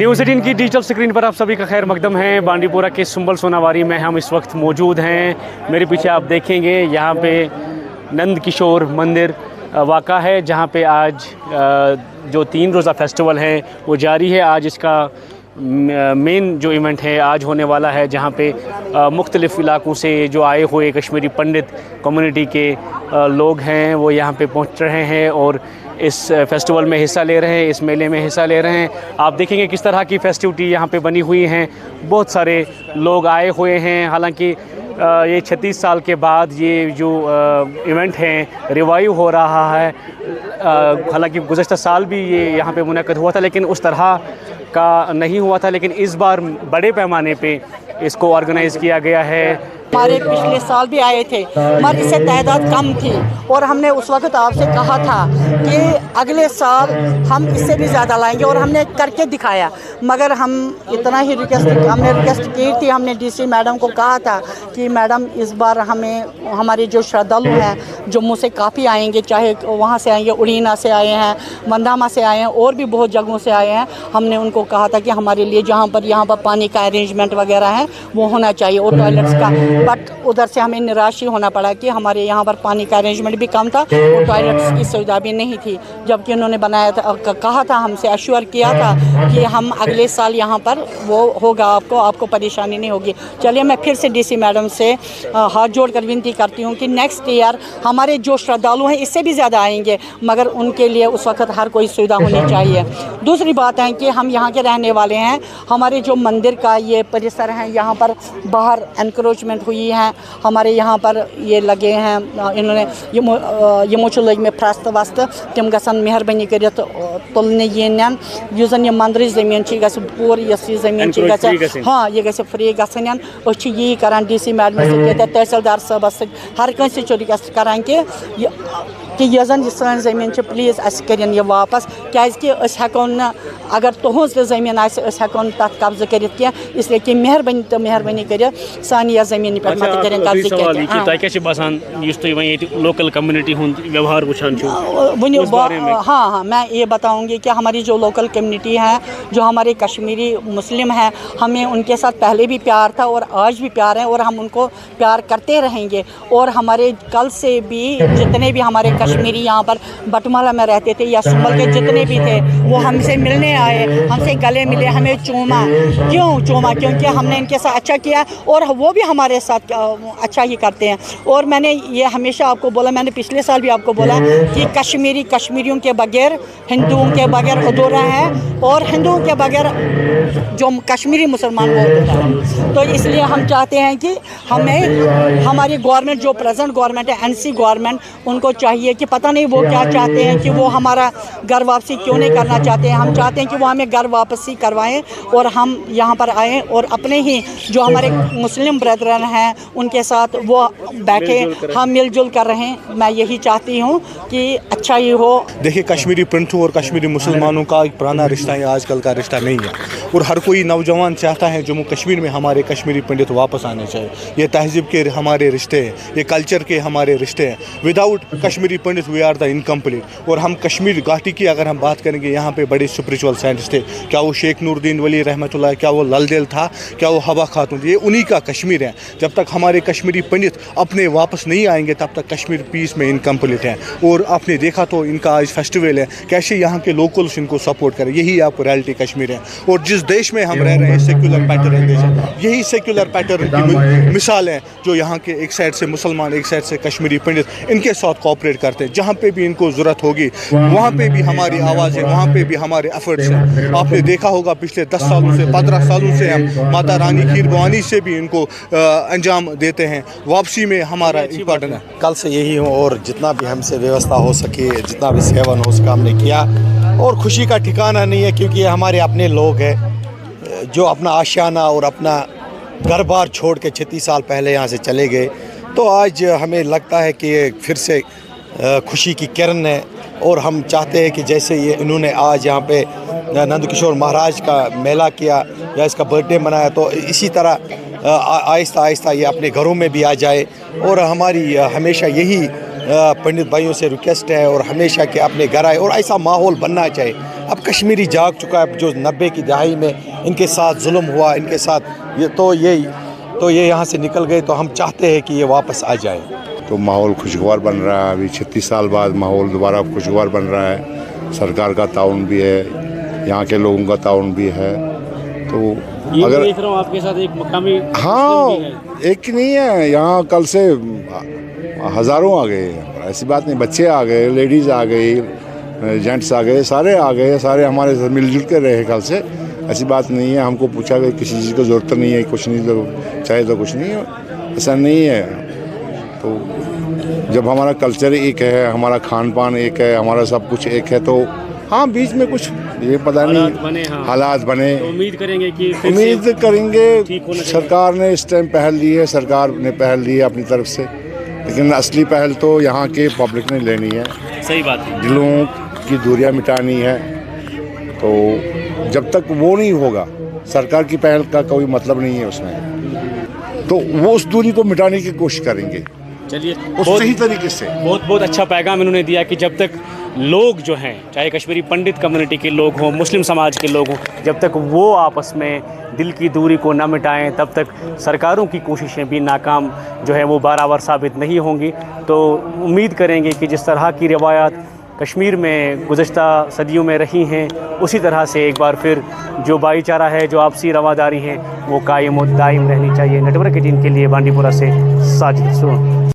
News 18 की digital screen पर आप सभी का खैर मकदम है। बांडीपुरा के सुंबल सोनावारी में हम इस वक्त मौजूद हैं। मेरे पीछे आप देखेंगे यहाँ पे नंद किशोर मंदिर वाक़ा है, जहाँ पे आज जो 3 रोज़ा फेस्टिवल है वो जारी है। आज इसका मेन जो इवेंट है आज होने वाला है, जहाँ पे मुख्तलिफ़ इलाक़ों से जो आए हुए कश्मीरी पंडित कम्युनिटी के लोग हैं वो यहाँ पे पहुँच रहे हैं और इस फेस्टिवल में हिस्सा ले रहे हैं, इस मेले में हिस्सा ले रहे हैं। आप देखेंगे किस तरह की फेस्टिविटी यहाँ पे बनी हुई हैं। बहुत सारे लोग आए हुए हैं। हालांकि ये 36 साल के बाद ये जो इवेंट है रिवाइव हो रहा है। हालांकि गुज़श्ता साल भी ये यहाँ पे मुनक़्क़द हुआ था, लेकिन उस तरह का नहीं हुआ था। लेकिन इस बार बड़े पैमाने पे इसको ऑर्गेनाइज़ किया गया है। हमारे पिछले साल भी आए थे मगर इससे तादाद कम थी और हमने उस वक्त आपसे कहा था कि अगले साल हम इससे भी ज़्यादा लाएंगे और हमने करके दिखाया। मगर हम इतना ही हमने रिक्वेस्ट की थी, हमने डीसी मैडम को कहा था कि मैडम इस बार हमें हमारे जो श्रद्धालु हैं जम्मू से काफ़ी आएंगे, चाहे वहाँ से आएंगे, उड़ीना से आए हैं, मंदामा से आए हैं और भी बहुत जगहों से आए हैं। हमने उनको कहा था कि हमारे लिए यहाँ पर पानी का अरेंजमेंट वगैरह है वो होना चाहिए और टॉयलेट्स का, बट उधर से हमें निराश ही होना पड़ा कि हमारे यहाँ पर पानी का अरेंजमेंट भी कम था और टॉयलेट्स की सुविधा भी नहीं थी। जबकि उन्होंने बनाया था, कहा था, हमसे अश्योर किया था कि हम अगले साल यहाँ पर वो होगा, आपको परेशानी नहीं होगी। चलिए मैं फिर से डीसी मैडम से हाथ जोड़कर विनती करती हूँ कि नेक्स्ट ईयर हमारे जो श्रद्धालु हैं इससे भी ज़्यादा आएंगे, मगर उनके लिए उस वक्त हर कोई सुविधा होनी चाहिए। दूसरी बात है कि हम यहाँ के रहने वाले हैं। हमारे जो मंदिर का ये परिसर है, यहाँ पर बाहर एनक्रोचमेंट हुई है। हमारे यहाँ पर ये लगे हैं, इन्होंने ये मोचु लग में फ्रस्त वस्त तम गसन मेहरबानी करित तुलने ये नैन युजन ये मंदिर ज़मीन पूर यस ज़मीन हाँ ये गस फ्री गसन यही करान डीसी मैडम से तहसीलदार साहबस हर कंसे रिक्वेस्ट करान कि यह जन सान ज़मीन प्लीज़ अस करें ये वापस, क्या हेको न अगर तुहज ज़मीन हेको तथ कब्ज़ करित क्या, इसलिए कि मेहरबानी तो मेहरबानी कर सान यह ज़मीन पे मत करें कब्ज़। लोकल कम्युनिटी व्यवहार हाँ मैं ये बताऊंगी कि हमारी जो लोकल कम्युनिटी है, जो हमारे कश्मीरी मुस्लिम हैं, हमें उनके साथ पहले भी प्यार था और आज भी प्यार है और हम उनको प्यार करते रहेंगे। और हमारे कल से भी जितने भी हमारे कश्मीरी यहाँ पर बटमाला में रहते थे या सुंबल के जितने भी थे वो हमसे मिलने आए, हमसे गले मिले, हमें चूमा। क्यों चूमा? क्योंकि हमने इनके साथ अच्छा किया और वो भी हमारे साथ अच्छा ही करते हैं। और मैंने ये हमेशा आपको बोला, मैंने पिछले साल भी आपको बोला कि कश्मीरियों के बगैर, हिंदुओं के बगैर अधूरा है और हिंदुओं के बगैर जो कश्मीरी मुसलमान वो अधूरा है। तो इसलिए हम चाहते हैं कि हमें हमारी गवर्नमेंट, जो प्रेजेंट गवर्नमेंट है एनसी गवर्नमेंट, उनको चाहिए कि पता नहीं वो क्या चाहते हैं कि वो हमारा घर वापसी क्यों नहीं करना चाहते हैं। हम चाहते हैं कि वो हमें घर वापसी करवाएं और हम यहाँ पर आएँ और अपने ही जो हमारे मुस्लिम ब्रदरन हैं उनके साथ वो बैठे, हम मिलजुल कर रहे हैं। मैं यही चाहती हूँ कि अच्छा ही हो। देखिए, कश्मीरी पंडितों और कश्मीरी मुसलमानों का एक पुराना रिश्ता है, आजकल का रिश्ता नहीं है। और हर कोई नौजवान चाहता है जम्मू कश्मीर में हमारे कश्मीरी पंडित वापस आने चाहिए। ये तहजीब के हमारे रिश्ते हैं, ये कल्चर के हमारे रिश्ते हैं। Without Kashmiri Pandit we are the incomplete. और हम कश्मीर घाटी की अगर हम बात करेंगे, यहाँ पे बड़े स्पिरिचुअल साइंटिस्ट थे। क्या वो शेख नूरुद्दीन वली रहमतुल्लाह, क्या वो ललदेल था, क्या वो हवा खातून, ये उन्हीं का कश्मीर है। जब तक हमारे कश्मीरी पंडित अपने वापस नहीं आएंगे तब तक कश्मीर पीस में इनकम्प्लीट है। और आपने देखा तो इनका आज फेस्टिवल है, कैसे यहाँ के लोकल्स इनको सपोर्ट करें। यही आपको रियलिटी कश्मीर है। और जिस देश में हम रह रहे हैं सेक्युलर पैटर्न देश है, यही सेक्युलर पैटर्न की मिसाल है, जो यहाँ के एक साइड से मुसलमान, एक साइड से कश्मीरी पंडित इनके साथ कोऑपरेट करते हैं। जहाँ पे भी इनको ज़रूरत होगी वहाँ पे भी हमारी आवाज़ है, वहाँ पे भी हमारे एफर्ट्स हैं। आपने देखा होगा पिछले 10 सालों से, 15 सालों से हम माता रानी खीर भवानी से भी इनको अंजाम देते हैं। वापसी में हमारा इम्पोर्टेंट है। कल से यही हूँ और जितना भी हमसे व्यवस्था हो सके, जितना भी सेवन हो सका हमने किया। और खुशी का ठिकाना नहीं है, क्योंकि ये हमारे अपने लोग हैं जो अपना आशियाना और अपना घर बार छोड़ के 36 साल पहले यहाँ से चले गए। तो आज हमें लगता है कि फिर से खुशी की किरण है। और हम चाहते हैं कि जैसे ये इन्होंने आज यहाँ पे नंद किशोर महाराज का मेला किया या इसका बर्थडे मनाया, तो इसी तरह आहिस्ता आहिस्ता ये अपने घरों में भी आ जाए। और हमारी हमेशा यही पंडित भाइयों से रिक्वेस्ट है और हमेशा कि अपने घर आए और ऐसा माहौल बनना चाहिए। अब कश्मीरी जाग चुका है, जो 90 की दहाई में इनके साथ जुल्म हुआ, इनके साथ ये यहाँ से निकल गए, तो हम चाहते हैं कि ये वापस आ जाए। तो माहौल खुशगवार बन रहा है। अभी 36 साल बाद माहौल दोबारा खुशगवार बन रहा है। सरकार का ताउन भी है, यहाँ के लोगों का ताउन भी है। तो ये अगर देख रहा हूँ आपके साथ एक मकामी हाँ, एक ही नहीं है, यहाँ कल से हज़ारों आ गए, ऐसी बात नहीं। बच्चे आ गए, लेडीज़ आ गई, जेंट्स आ गए, सारे आ गए, सारे हमारे साथ मिलजुल के रहे कल से। ऐसी बात नहीं है हमको पूछा कि किसी चीज़ की ज़रूरत नहीं है, कुछ नहीं तो चाहे तो कुछ नहीं है, ऐसा नहीं है। तो जब हमारा कल्चर एक है, हमारा खान पान एक है, हमारा सब कुछ एक है, तो हाँ बीच में कुछ ये पता नहीं हालात बने। तो उम्मीद करेंगे कि फिर उम्मीद से करेंगे ठीक होना चाहिए। सरकार ने इस टाइम पहल ली है, सरकार ने पहल ली है अपनी तरफ से, लेकिन असली पहल तो यहाँ के पब्लिक ने लेनी है। सही बात है। दिलों की दूरियां मिटानी है। तो जब तक वो नहीं होगा, सरकार की पहल का कोई मतलब नहीं है उसमें, तो वो उस दूरी को मिटाने की कोशिश करेंगे चलिए, उस सही तरीके से। बहुत बहुत अच्छा पैगाम इन्होंने दिया कि जब तक लोग जो हैं, चाहे कश्मीरी पंडित कम्युनिटी के लोग हों, मुस्लिम समाज के लोग हों, जब तक वो आपस में दिल की दूरी को ना मिटाएं, तब तक सरकारों की कोशिशें भी नाकाम जो है वो बाराबर साबित नहीं होंगी। तो उम्मीद करेंगे कि जिस तरह की रिवायात कश्मीर में गुज़श्ता सदियों में रही हैं, उसी तरह से एक बार फिर जो भाईचारा है, जो आपसी रवादारी है, वो कायम और दायम रहनी चाहिए। नेटवर्क 18 के लिए बांडीपुरा से साजिद सोन।